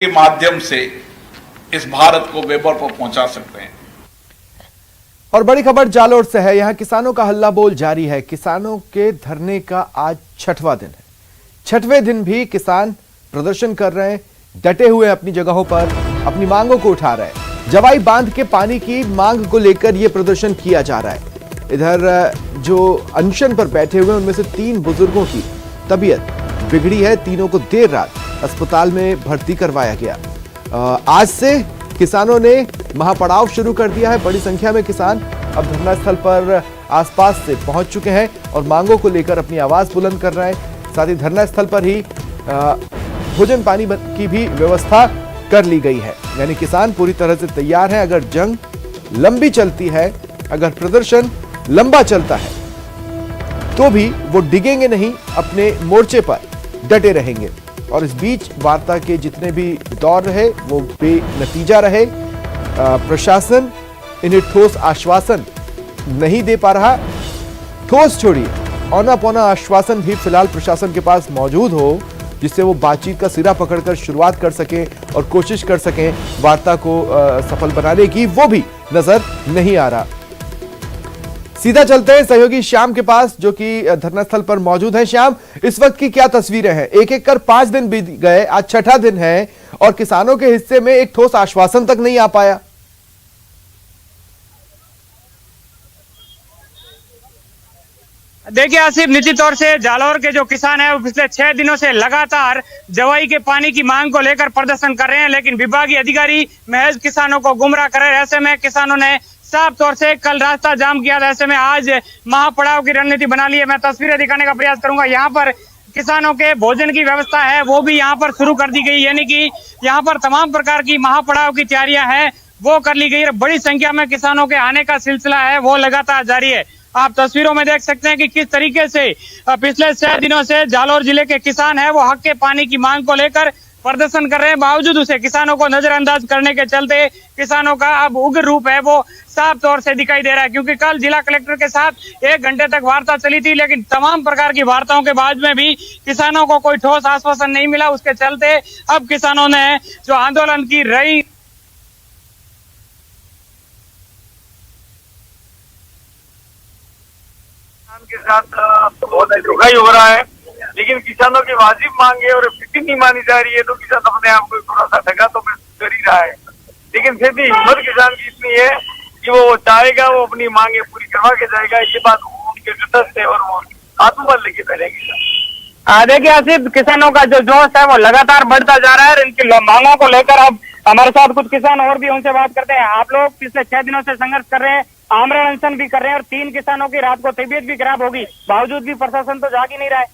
के माध्यम से इस भारत को वेबर पर पहुंचा सकते हैं। और बड़ी खबर जालोर से है। यहां किसानों का हल्ला बोल जारी है। किसानों के धरने का आज 6वां दिन है। 6वें दिन भी किसान प्रदर्शन कर रहे हैं, डटे हुए अपनी जगहों पर अपनी मांगों को उठा रहे हैं। जवाई बांध के पानी की मांग को लेकर यह प्रदर्शन किया जा रहा है। इधर जो अनशन पर बैठे हुए उनमें से 3 बुजुर्गों की तबीयत बिगड़ी है। तीनों को देर रात अस्पताल में भर्ती करवाया गया। आज से किसानों ने महापड़ाव शुरू कर दिया है। बड़ी संख्या में किसान अब धरना स्थल पर आसपास से पहुंच चुके हैं और मांगों को लेकर अपनी आवाज बुलंद कर रहे हैं। साथ ही धरना स्थल पर ही भोजन पानी की भी व्यवस्था कर ली गई है। यानी किसान पूरी तरह से तैयार हैं। अगर जंग लंबी चलती है, अगर प्रदर्शन लंबा चलता है, तो भी वो डिगेंगे नहीं, अपने मोर्चे पर डटे रहेंगे। और इस बीच वार्ता के जितने भी दौर रहे वो बेनतीजा रहे। प्रशासन इन्हें ठोस आश्वासन नहीं दे पा रहा। ठोस छोड़िए, औना पौना आश्वासन भी फिलहाल प्रशासन के पास मौजूद हो, जिससे वो बातचीत का सिरा पकड़कर शुरुआत कर सकें और कोशिश कर सकें वार्ता को सफल बनाने की, वो भी नजर नहीं आ रहा। सीधा चलते हैं सहयोगी श्याम के पास, जो कि धरना स्थल पर मौजूद है। श्याम, इस वक्त की क्या तस्वीरें हैं? एक एक कर 5 दिन बीत गए, आज 6वां दिन है और किसानों के हिस्से में एक ठोस आश्वासन तक नहीं आ पाया। देखिए आसिफ, निश्चित तौर से जालौर के जो किसान हैं वो पिछले 6 दिनों से लगातार जवाई के पानी की मांग को लेकर प्रदर्शन कर रहे हैं, लेकिन विभागीय अधिकारी महज किसानों को गुमराह कर रहे हैं। ऐसे में किसानों ने साफ तौर से कल रास्ता जाम किया था। ऐसे में आज महापड़ाव की रणनीति बना ली है। मैं तस्वीरें दिखाने का प्रयास करूंगा। यहाँ पर किसानों के भोजन की व्यवस्था है वो भी यहाँ पर शुरू कर दी गई, यानी कि यहाँ पर तमाम प्रकार की महापड़ाव की तैयारियां हैं वो कर ली गई है। बड़ी संख्या में किसानों के आने का सिलसिला है वो लगातार जारी है। आप तस्वीरों में देख सकते हैं कि किस तरीके से पिछले 6 दिनों से जालौर जिले के किसान है वो हक के पानी की मांग को लेकर प्रदर्शन कर रहे हैं। बावजूद उसे किसानों को नजरअंदाज करने के चलते किसानों का अब उग्र रूप है वो साफ तौर से दिखाई दे रहा है। क्योंकि कल जिला कलेक्टर के साथ 1 घंटे तक वार्ता चली थी, लेकिन तमाम प्रकार की वार्ताओं के बाद में भी किसानों को कोई ठोस आश्वासन नहीं मिला। उसके चलते अब किसानों ने जो आंदोलन की रही के साथ बहुत धोखाई हो रहा है, लेकिन किसानों की वाजिब मांगे और फिर नहीं मानी जा रही है, तो किसान अपने आप को थोड़ा सा ठगा तो महसूस कर ही रहा है। लेकिन फिर भी हिम्मत किसान की इतनी है कि वो चाहेगा, वो अपनी मांगे पूरी करवा के जाएगा। इसके बाद उनके कदर से और वो आत्मबल लेके चलेंगे। देखिए आसिफ, किसानों का जो जोश है वो लगातार बढ़ता जा रहा है और इनकी मांगों को लेकर अब हमारे साथ कुछ किसान और भी उनसे बात करते हैं। आप लोग पिछले 6 दिनों से संघर्ष कर रहे हैं, आमरण अनशन भी कर रहे हैं और 3 किसानों की रात को तबीयत भी खराब होगी, बावजूद भी प्रशासन तो जाग ही नहीं रहा है।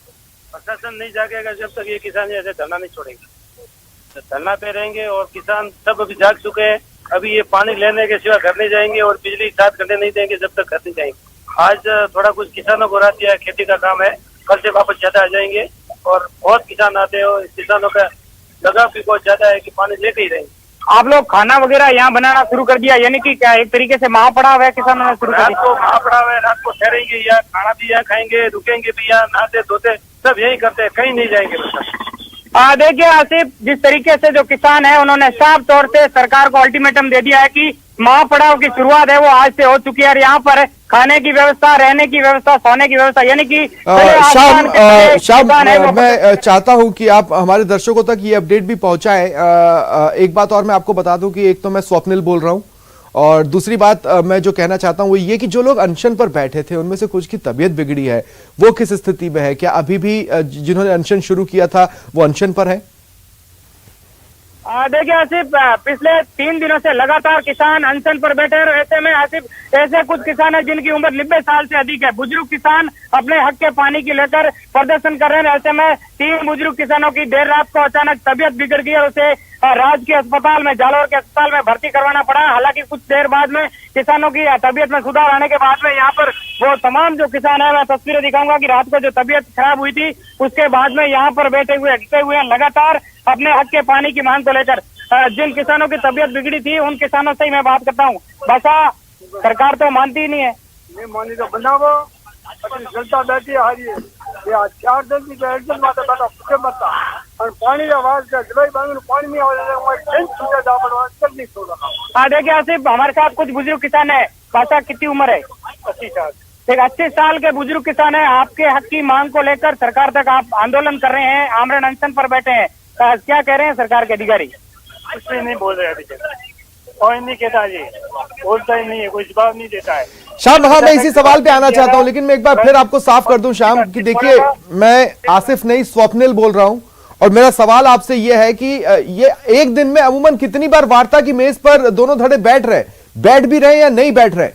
प्रशासन नहीं जागेगा जब तक ये किसान ऐसे धरना नहीं छोड़ेंगे। धरना पे रहेंगे और किसान सब अभी जाग चुके हैं। अभी ये पानी लेने के सिवा घर नहीं जाएंगे और बिजली 7 घंटे नहीं देंगे जब तक घर नहीं जाएंगे। आज थोड़ा कुछ किसानों को रात दिया है, खेती का काम है, कल से वापस ज्यादा आ जाएंगे और बहुत किसान आते हैं और किसानों का लगाव भी बहुत ज्यादा है कि पानी लेके ही रहेंगे। आप लोग खाना वगैरह यहाँ बनाना शुरू कर दिया, यानी कि क्या एक तरीके से महापड़ाव है किसानों ने शुरू कर दिया? महापड़ाव है, रात को ठहरेंगे या खाना भी यहाँ खाएंगे, रुकेंगे भी यहाँ, नहाते धोते सब यही करते हैं, कहीं नहीं जाएंगे। देखिए आसिफ, जिस तरीके से जो किसान है उन्होंने साफ तौर से सरकार को अल्टीमेटम दे दिया है कि महापड़ाव की शुरुआत है वो आज से हो चुकी है और यहाँ पर खाने की व्यवस्था, रहने की व्यवस्था, सोने की व्यवस्था, यानी कि शाम मैं चाहता हूं कि आप हमारे दर्शकों तक ये अपडेट भी पहुंचाएं। एक बात और मैं आपको बता दूं कि एक तो मैं स्वप्निल बोल रहा हूं और दूसरी बात मैं जो कहना चाहता हूं वो ये कि जो लोग अनशन पर बैठे थे उनमें से कुछ की तबीयत बिगड़ी है, वो किस स्थिति में है? क्या अभी भी जिन्होंने अनशन शुरू किया था वो अनशन पर है? देखिए आसिफ, पिछले 3 दिनों से लगातार किसान अनशन पर बैठे हैं। ऐसे में आसिफ ऐसे कुछ किसान हैं जिनकी उम्र 90 साल से अधिक है। बुजुर्ग किसान अपने हक के पानी की लेकर प्रदर्शन कर रहे हैं। ऐसे में 3 बुजुर्ग किसानों की देर रात को अचानक तबीयत बिगड़ गई और उसे राजकीय अस्पताल में, जालौर के अस्पताल में भर्ती करवाना पड़ा। हालांकि कुछ देर बाद में किसानों की तबीयत में सुधार आने के बाद में यहाँ पर वो तमाम जो किसान है, मैं तस्वीरें दिखाऊंगा कि रात को जो तबीयत खराब हुई थी उसके बाद में यहाँ पर बैठे हुए लगातार अपने हक के पानी की मांग को लेकर। जिन किसानों की तबीयत बिगड़ी थी उन किसानों से ही मैं बात करता हूँ। बसा सरकार तो मानती ही नहीं है। नहीं मानी तो बनावो, जलता बैठी हारिए। या 4 दिन की एकदम माता बैठा पूछे मत और पानी आवाज का दवाई मांगने पानी नहीं आवाज मैं टेंट छूटा जा पड़ा चल नहीं छोड़ा। हाँ देखिए आसिफ, हमारे साथ कुछ बुजुर्ग किसान है। बादशाह कितनी उम्र है? 80 साल। एक 80 साल के बुजुर्ग किसान है। आपके हक की मांग को लेकर सरकार तक आप आंदोलन कर रहे हैं, आमरण अनशन पर बैठे हैं। क्या कह रहे हैं सरकार के अधिकारी? कुछ भी नहीं बोल रहे अभी तक, कोई नहीं कहता जी, बोलता ही नहीं है, कोई जवाब नहीं देता है। श्याम, हाँ मैं इसी सवाल पे आना चाहता हूं, लेकिन मैं एक बार फिर आपको साफ कर दूं श्याम कि देखिए, मैं आसिफ नहीं स्वप्निल बोल रहा हूं और मेरा सवाल आपसे ये है कि ये एक दिन में अमूमन कितनी बार वार्ता की मेज पर दोनों धड़े बैठ भी रहे या नहीं बैठ रहे?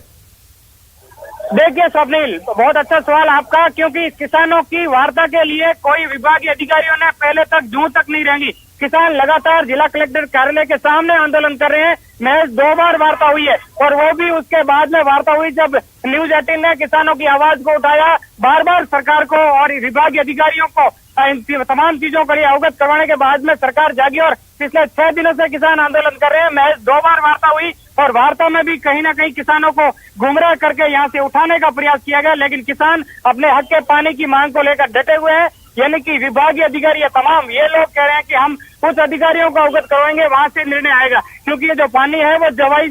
देखिए स्वप्निल, बहुत अच्छा सवाल आपका, क्योंकि किसानों की वार्ता के लिए कोई विभागीय अधिकारियों ने पहले तक जूं तक नहीं रहेंगी। किसान लगातार जिला कलेक्टर कार्यालय के सामने आंदोलन कर रहे हैं। महज 2 बार वार्ता हुई है और वो भी उसके बाद में वार्ता हुई जब न्यूज 18 ने किसानों की आवाज को उठाया। बार बार सरकार को और विभागीय अधिकारियों को इन तमाम चीजों के लिए अवगत करवाने के बाद में सरकार जागी और पिछले 6 दिनों से किसान आंदोलन कर रहे हैं। महज 2 बार वार्ता हुई और वार्ता में भी कहीं ना कहीं किसानों को गुमराह करके यहाँ से उठाने का प्रयास किया गया, लेकिन किसान अपने हक के पानी की मांग को लेकर डटे हुए हैं। यानी कि विभागीय अधिकारी तमाम ये लोग कह रहे हैं कि हम उच्च अधिकारियों को अवगत करवाएंगे, वहां से निर्णय आएगा, क्योंकि ये जो पानी है वो जवाई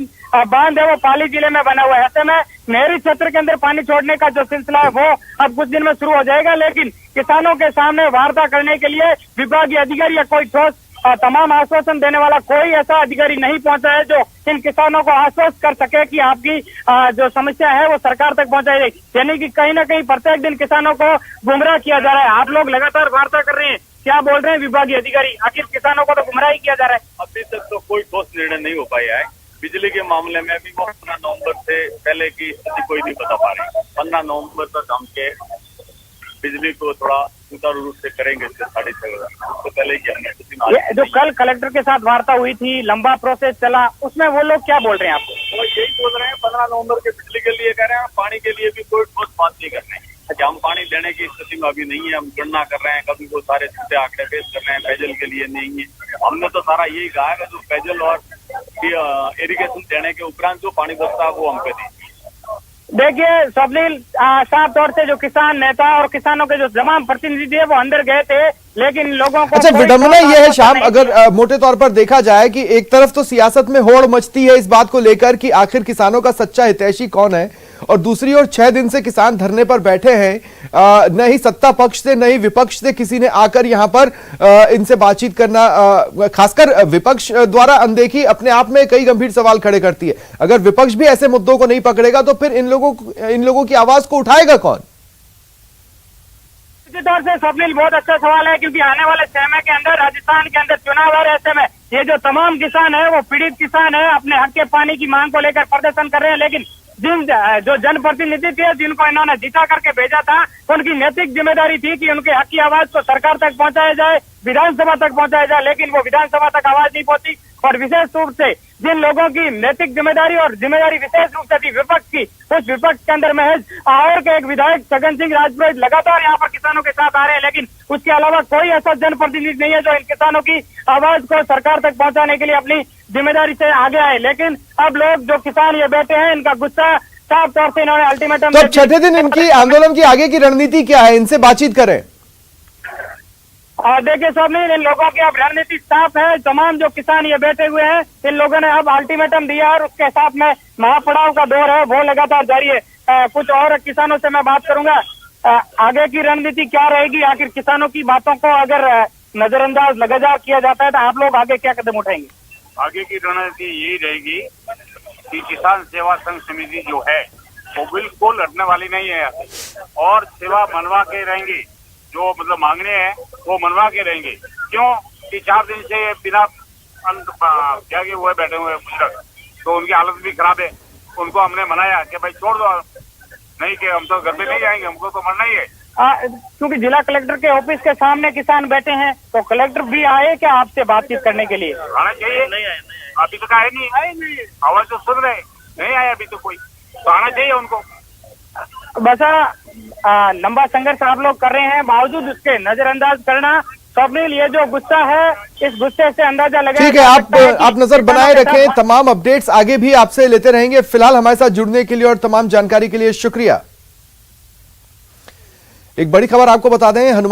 बांध है वो पाली जिले में बना हुआ है। ऐसे में नहरी क्षेत्र के अंदर पानी छोड़ने का जो सिलसिला है वो अब कुछ दिन में शुरू हो जाएगा, लेकिन किसानों के सामने वार्ता करने के लिए विभागीय अधिकारी या कोई ठोस तमाम आश्वासन देने वाला कोई ऐसा अधिकारी नहीं पहुंचा है जो इन किसानों को आश्वस्त कर सके कि आपकी जो समस्या है वो सरकार तक पहुंचाई जाएगी। यानी कि कहीं ना कहीं प्रत्येक दिन किसानों को गुमराह किया जा रहा है। आप लोग लगातार वार्ता कर रहे हैं, क्या बोल रहे हैं विभागीय अधिकारी? आखिर किसानों को तो गुमराह किया जा रहा है। अभी तक तो कोई ठोस निर्णय नहीं हो पाया है। बिजली के मामले में भी वो 15 नवंबर से पहले की स्थिति कोई नहीं बता पा रही। 15 नवंबर तक हम के बिजली को थोड़ा सुचारू रूप से करेंगे, 6:30 उससे पहले ही ये जो कल कलेक्टर के साथ वार्ता हुई थी, लंबा प्रोसेस चला, उसमें वो लोग क्या बोल रहे हैं आपको? वो यही बोल रहे हैं 15 नवंबर के बिजली के लिए कह रहे हैं, पानी के लिए भी कोई ठोस बात नहीं कर रहे हैं कि हम पानी देने की स्थिति में अभी नहीं है। हम गणना कर रहे हैं, कभी वो सारे झूठे आंकड़े पेश कर रहे हैं, पेयजल के लिए नहीं है। हमने तो सारा यही कहा है कि जो पेयजल और इरिगेशन देने के उपरांत जो पानी बचता है वो हम पे दीजिए। देखिए स्वप्निल, साफ तौर से जो किसान नेता और किसानों के जो तमाम प्रतिनिधि है वो अंदर गए थे, लेकिन लोगों को अच्छा, विडंबना यह है श्याम, अगर मोटे तौर पर देखा जाए कि एक तरफ तो सियासत में होड़ मचती है इस बात को लेकर कि आखिर किसानों का सच्चा हितैषी कौन है, और दूसरी ओर 6 दिन से किसान धरने पर बैठे हैं। न ही सत्ता पक्ष से न ही विपक्ष से किसी ने आकर यहां पर इनसे बातचीत करना, खासकर विपक्ष द्वारा अनदेखी अपने आप में कई गंभीर सवाल खड़े करती है। अगर विपक्ष भी ऐसे मुद्दों को नहीं पकड़ेगा तो फिर इन लोगों की आवाज को उठाएगा कौन? निश्चित तौर से स्वप्निल, बहुत अच्छा सवाल है, क्योंकि आने वाले समय के अंदर राजस्थान के अंदर चुनाव है। ऐसे में ये जो तमाम किसान है वो पीड़ित किसान है, अपने हक के पानी की मांग को लेकर प्रदर्शन कर रहे हैं, लेकिन जिन जो जनप्रतिनिधि थे जिनको इन्होंने जीता करके भेजा था, उनकी नैतिक जिम्मेदारी थी कि उनके हक की आवाज को सरकार तक पहुंचाया जाए, विधानसभा तक पहुंचाया जाए, लेकिन वो विधानसभा तक आवाज नहीं पहुंची। और विशेष रूप से जिन लोगों की नैतिक जिम्मेदारी और जिम्मेदारी विशेष रूप से थी विपक्ष की, उस विपक्ष के अंदर महज और के एक विधायक छगन सिंह राजपुरोहित लगातार यहाँ पर किसानों के साथ आ रहे हैं, लेकिन उसके अलावा कोई ऐसा जनप्रतिनिधि नहीं है जो इन किसानों की आवाज को सरकार तक पहुंचाने के लिए अपनी जिम्मेदारी से आगे आए। लेकिन अब लोग जो किसान ये बैठे हैं, इनका गुस्सा साफ तौर से इन्होंने अल्टीमेटम। तो 6ठे दिन इनकी आंदोलन की आगे की रणनीति क्या है? इनसे बातचीत करें। और देखिए स्वप्निल, इन लोगों की अब रणनीति साफ है। तमाम जो किसान ये बैठे हुए हैं, इन लोगों ने अब अल्टीमेटम दिया और उसके साथ में महापड़ाव का दौर है वो लगातार जारी है। कुछ और किसानों से मैं बात करूंगा, आगे की रणनीति क्या रहेगी? आखिर किसानों की बातों को अगर नजरअंदाज लगातार किया जाता है तो आप लोग आगे क्या कदम उठाएंगे? आगे की रणनीति यही रहेगी कि किसान सेवा संघ समिति जो है वो बिल्कुल हटने वाली नहीं है और सेवा मनवा के रहेंगे। जो मतलब मांगने हैं वो मनवा के रहेंगे। क्यों कि 4 दिन से बिना क्या कि वो बैठे हुए बुजुर्ग, तो उनकी हालत भी खराब है। उनको हमने मनाया कि भाई छोड़ दो, नहीं कि हम तो घर में नहीं आएंगे, हमको तो मरना ही है। क्योंकि जिला कलेक्टर के ऑफिस के सामने किसान बैठे हैं, तो कलेक्टर भी आए क्या आपसे बातचीत करने के लिए? आना चाहिए, नहीं आए, अभी तक आए नहीं। आवाज तो सुन रहे, नहीं आया अभी तो कोई, तो आना चाहिए उनको। बस लंबा संघर्ष आप लोग कर रहे हैं, बावजूद उसके नजरअंदाज करना। स्वप्निल, ये जो गुस्सा है, इस गुस्से से अंदाजा लगा। ठीक है, आप नजर बनाए रखें, तमाम अपडेट्स आगे भी आपसे लेते रहेंगे। फिलहाल हमारे साथ जुड़ने के लिए और तमाम जानकारी के लिए शुक्रिया। एक बड़ी खबर आपको बता दें, हनुमान